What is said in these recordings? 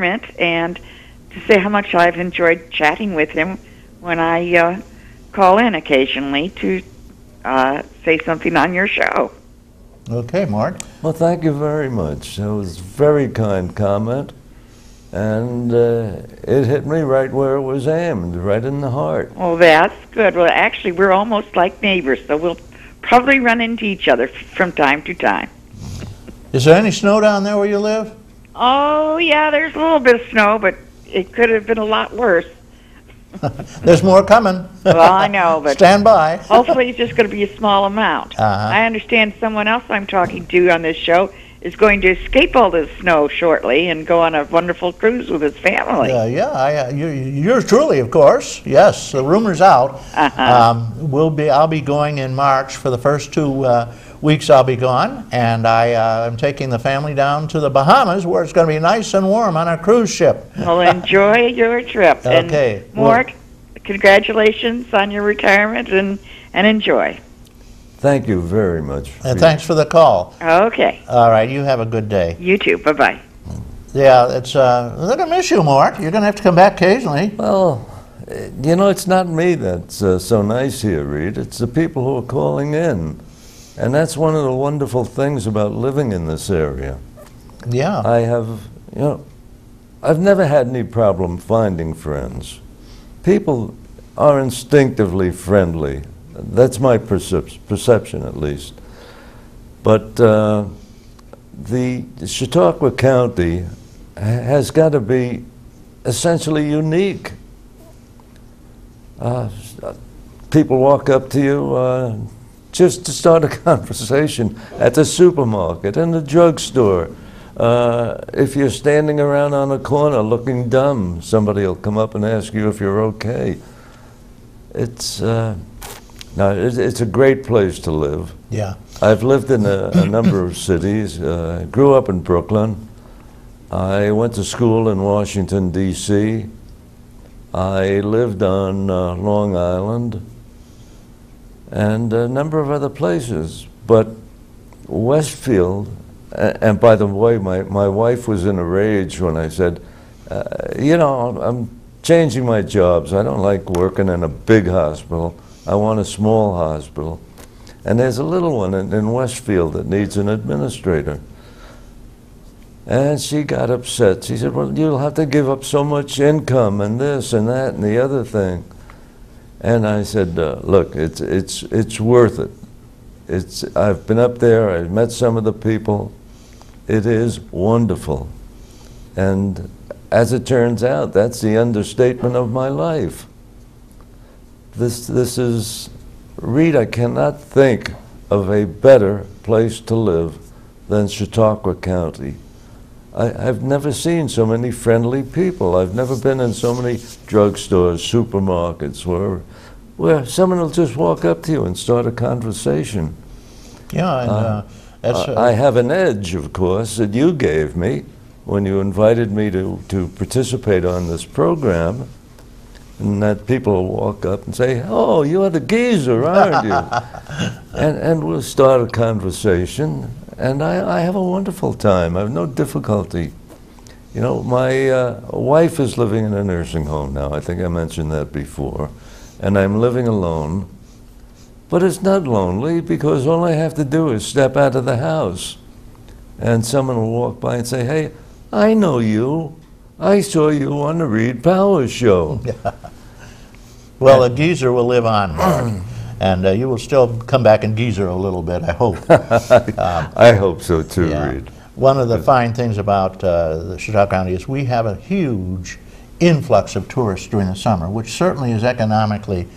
retirement and to say how much I've enjoyed chatting with him when I call in occasionally to say something on your show. Okay, Mort. Well, thank you very much. That was a very kind comment, and it hit me right where it was aimed, right in the heart. Well, that's good. Well, actually, we're almost like neighbors, so we'll probably run into each other from time to time. Is there any snow down there where you live? Oh, yeah, there's a little bit of snow, but it could have been a lot worse. There's more coming. Well, I know, but stand by. hopefully it's just going to be a small amount. I understand someone else I'm talking to on this show is going to escape all this snow shortly and go on a wonderful cruise with his family. Yours truly, of course. Yes, the rumor's out. I'll be going in March for the first 2 weeks. I'll be gone, and I'm taking the family down to the Bahamas, where it's going to be nice and warm on a cruise ship. Well, enjoy your trip. Okay. And Mort, congratulations on your retirement, and enjoy. Thank you very much. And thanks for the call. Okay. All right, you have a good day. You too. Bye-bye. Yeah, they're going to miss you, Mort. You're going to have to come back occasionally. Well, you know, it's not me that's so nice here, Reed. It's the people who are calling in. And that's one of the wonderful things about living in this area. Yeah. I've never had any problem finding friends. People are instinctively friendly. That's my perception, at least. But the Chautauqua County has got to be essentially unique. People walk up to you just to start a conversation at the supermarket, in the drugstore. If you're standing around on a corner looking dumb, somebody will come up and ask you if you're okay. It's a great place to live. Yeah. I've lived in a number of cities. Grew up in Brooklyn. I went to school in Washington, D.C. I lived on Long Island and a number of other places. But Westfield, and by the way, my wife was in a rage when I said, I'm changing my jobs. I don't like working in a big hospital. I want a small hospital. And there's a little one in Westfield that needs an administrator. And she got upset. She said, well, you'll have to give up so much income and this and that and the other thing. And I said, look, it's worth it. I've been up there, I've met some of the people. It is wonderful. And as it turns out, that's the understatement of my life. This is, Reed, I cannot think of a better place to live than Chautauqua County. I've never seen so many friendly people. I've never been in so many drugstores, supermarkets, where someone will just walk up to you and start a conversation. Yeah, and I have an edge, of course, that you gave me when you invited me to participate on this program, and that people will walk up and say, oh, you're the geezer, aren't you? and we'll start a conversation, and I have a wonderful time. I have no difficulty. You know, my wife is living in a nursing home now. I think I mentioned that before. And I'm living alone. But it's not lonely, because all I have to do is step out of the house, and someone will walk by and say, hey, I know you. I saw you on the Reed Powers show. Well, a geezer will live on, Mark. And you will still come back and geezer a little bit, I hope. I hope so too, yeah. Reed. One of the fine things about the Chautauqua County is we have a huge influx of tourists during the summer, which certainly is economically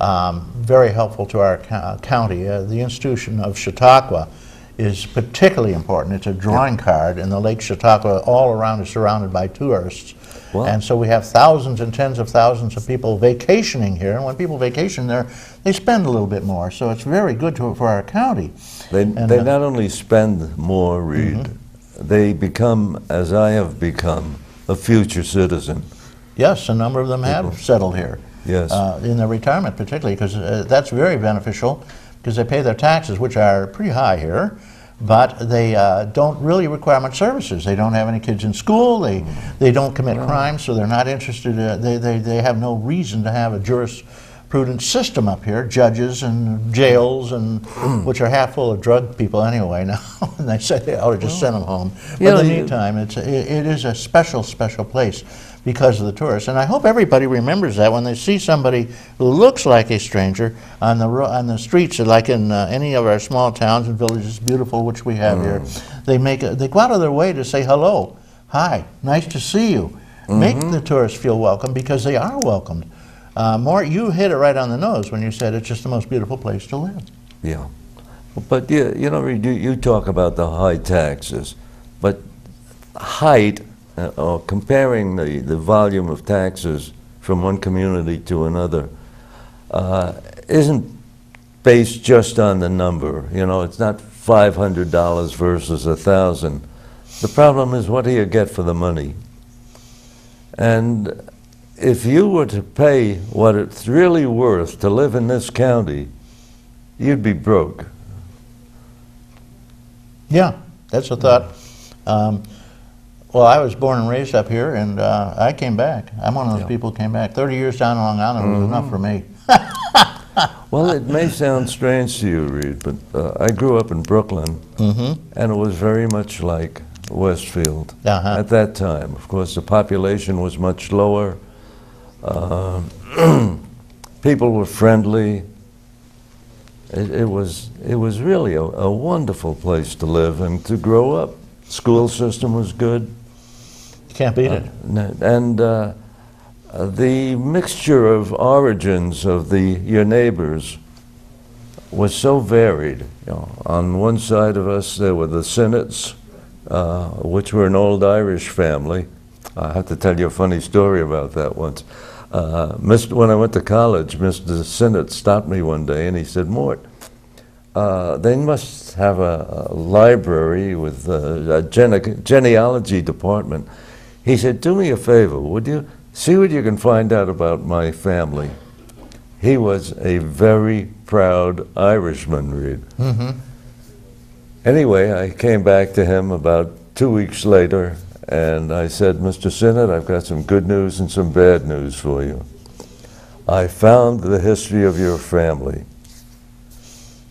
very helpful to our county. The institution of Chautauqua is particularly important. It's a drawing card, and the Lake Chautauqua all around is surrounded by tourists. Wow. And so we have thousands and tens of thousands of people vacationing here, and when people vacation there, they spend a little bit more, so it's very good for our county. They not only spend more, Reed, they become, as I have become, a future citizen. Yes, a number of them have settled here. Yes. In their retirement particularly, because that's very beneficial, because they pay their taxes, which are pretty high here, but they don't really require much services. They don't have any kids in school. They don't commit crimes, so they're not interested. They have no reason to have a jurisprudence system up here, judges and jails, and which are half full of drug people anyway now. And they say they ought to just send them home. But in the meantime, it is a special place because of the tourists. And I hope everybody remembers that when they see somebody who looks like a stranger on the streets, like in any of our small towns and villages, beautiful, which we have here. They go out of their way to say hello, hi, nice to see you. Make the tourists feel welcome, because they are welcomed. Mort, you hit it right on the nose when you said it's just the most beautiful place to live. Yeah. But you know, you talk about the high taxes, but height, or comparing the volume of taxes from one community to another, isn't based just on the number. You know, it's not $500 versus $1,000. The problem is, what do you get for the money? And if you were to pay what it's really worth to live in this county, you'd be broke. Yeah, that's a thought. Well, I was born and raised up here, and I came back. I'm one of those people who came back. 30 years down in Long Island was enough for me. Well, it may sound strange to you, Reed, but I grew up in Brooklyn, and it was very much like Westfield at that time. Of course, the population was much lower. People were friendly. It was really a wonderful place to live and to grow up. School system was good. You can't beat it. And the mixture of origins of your neighbors was so varied. You know, on one side of us there were the Sinnets, which were an old Irish family. I have to tell you a funny story about that once. When I went to college, Mr. Sinnett stopped me one day and he said, "Mort, they must have a library with a genealogy department." He said, "Do me a favor, would you? See what you can find out about my family." He was a very proud Irishman, Reed. Anyway, I came back to him about 2 weeks later, and I said, "Mr. Sinnett, I've got some good news and some bad news for you. I found the history of your family."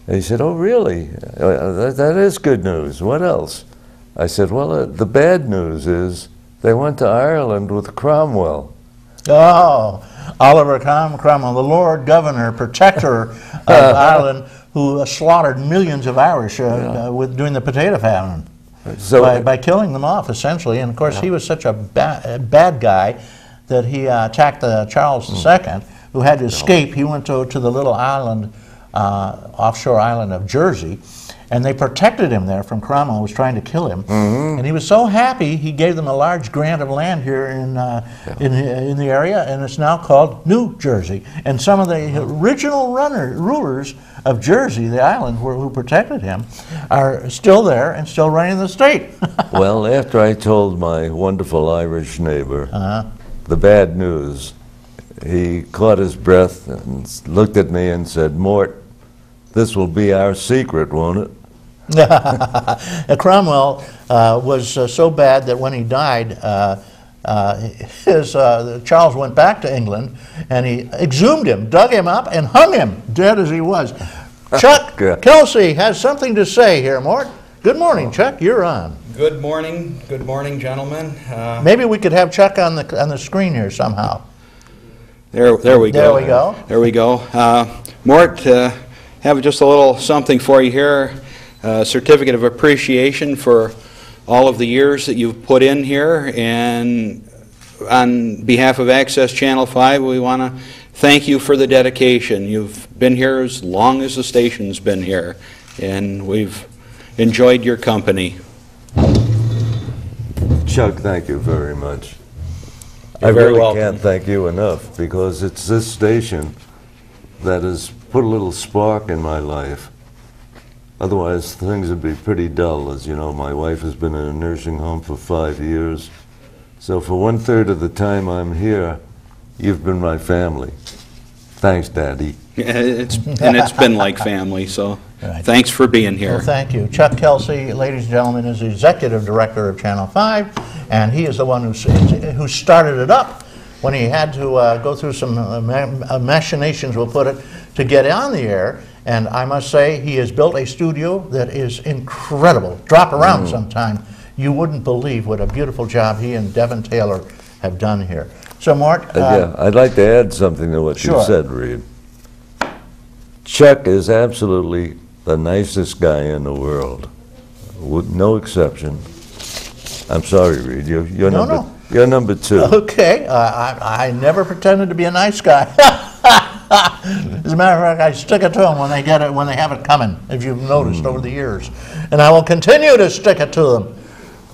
And he said, "Oh, really? That is good news. What else?" I said, "Well, the bad news is they went to Ireland with Cromwell." Oh, Oliver Cromwell, the Lord Governor, protector of Ireland, who slaughtered millions of Irish during the potato famine. So by killing them off, essentially. And of course, he was such a bad guy that he attacked Charles II, who had to escape. He went to the little island, offshore island of Jersey, and they protected him there from Cromwell, who was trying to kill him. And he was so happy, he gave them a large grant of land here in the area, and it's now called New Jersey. And some of the original rulers of Jersey, the island who protected him, are still there and still running the state. Well, after I told my wonderful Irish neighbor the bad news, he caught his breath and looked at me and said, "Mort, this will be our secret, won't it?" Cromwell was so bad that when he died, Charles went back to England and he exhumed him, dug him up, and hung him, dead as he was. Chuck Kelsey has something to say here, Mort. Good morning, Chuck. You're on. Good morning, gentlemen. Maybe we could have Chuck on the screen here somehow. There we go. There we go. There we go. Mort, have just a little something for you here. A certificate of appreciation for all of the years that you've put in here, and on behalf of Access Channel 5, we want to thank you for the dedication. You've been here as long as the station's been here, and we've enjoyed your company. Chuck, thank you very much. You're I really welcome. can't thank you enough, because it's this station that has put a little spark in my life. Otherwise, things would be pretty dull. As you know, my wife has been in a nursing home for 5 years. So for 1/3 of the time I'm here, you've been my family. Thanks, Daddy. It's been like family, so Right. Thanks for being here. Well, thank you. Chuck Kelsey, ladies and gentlemen, is the executive director of Channel 5, and he is the one who started it up when he had to go through some machinations, we'll put it, to get on the air. And I must say, he has built a studio that is incredible. Drop around sometime. You wouldn't believe what a beautiful job he and Devin Taylor have done here. So, Mort. Yeah, I'd like to add something to what you said, Reed. Chuck is absolutely the nicest guy in the world, with no exception. I'm sorry, Reed. You're number two. Okay, I never pretended to be a nice guy. As a matter of fact, I stick it to them when they get it, when they have it coming, if you've noticed over the years. And I will continue to stick it to them.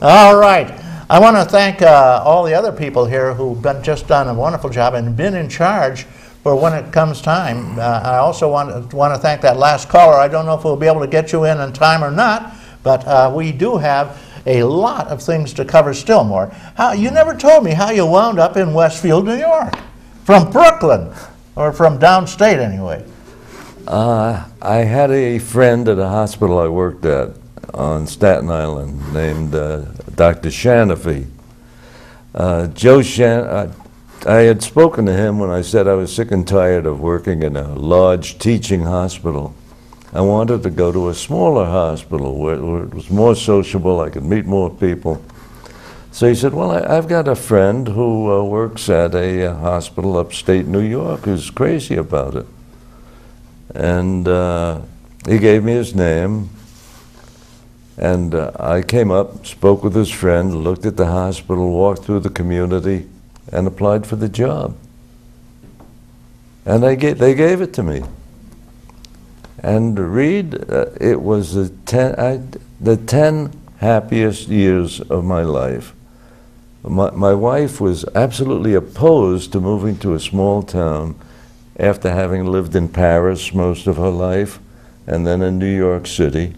All right. I want to thank all the other people here who've just done a wonderful job and been in charge for when it comes time. I also want to thank that last caller. I don't know if we'll be able to get you in time or not, but we do have a lot of things to cover still more. You never told me how you wound up in Westfield, New York, from Brooklyn, or from downstate anyway. I had a friend at a hospital I worked at on Staten Island named Dr. Shanafy. I had spoken to him when I said I was sick and tired of working in a large teaching hospital. I wanted to go to a smaller hospital where it was more sociable, I could meet more people. So he said, well, I've got a friend who works at a hospital upstate New York who's crazy about it. And he gave me his name. And I came up, spoke with his friend, looked at the hospital, walked through the community, and applied for the job. And they gave it to me. And Reed, it was the 10 happiest years of my life. My wife was absolutely opposed to moving to a small town after having lived in Paris most of her life and then in New York City.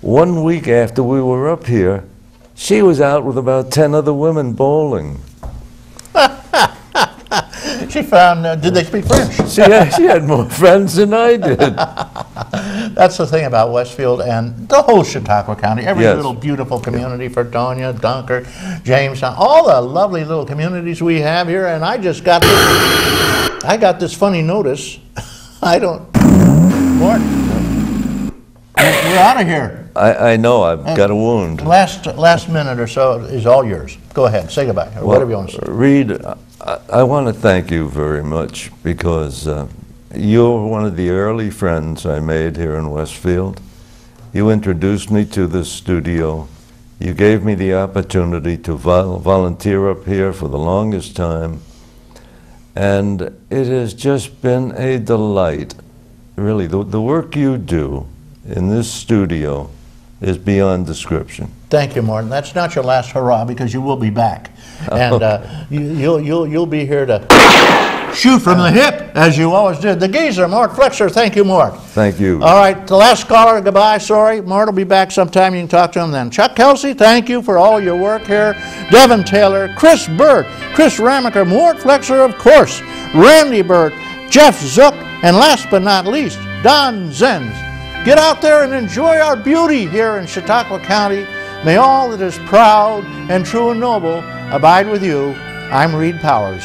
1 week after we were up here, she was out with about 10 other women bowling. She found, did they speak French? She had more friends than I did. That's the thing about Westfield and the whole Chautauqua County. Every little beautiful community, Fredonia, Dunkirk, Jamestown, all the lovely little communities we have here. And I just got this funny notice. Mort, we're out of here. I know, I've got a wound. Last minute or so is all yours. Go ahead, say goodbye, or whatever you want to say. Reed, I want to thank you very much because you're one of the early friends I made here in Westfield. You introduced me to this studio. You gave me the opportunity to volunteer up here for the longest time. And it has just been a delight. Really, the work you do in this studio is beyond description. Thank you, Martin. That's not your last hurrah, because you will be back, and you'll be here to shoot from the hip as you always did. The geezer, Mort Flexer. Thank you, Mort. Thank you. All right, the last caller. Goodbye. Sorry, Mort will be back sometime. You can talk to him then. Chuck Kelsey, thank you for all your work here. Devin Taylor, Chris Burt, Chris Ramaker, Mort Flexer, of course, Randy Burt, Jeff Zook, and last but not least, Don Zenz. Get out there and enjoy our beauty here in Chautauqua County. May all that is proud and true and noble abide with you. I'm Reed Powers.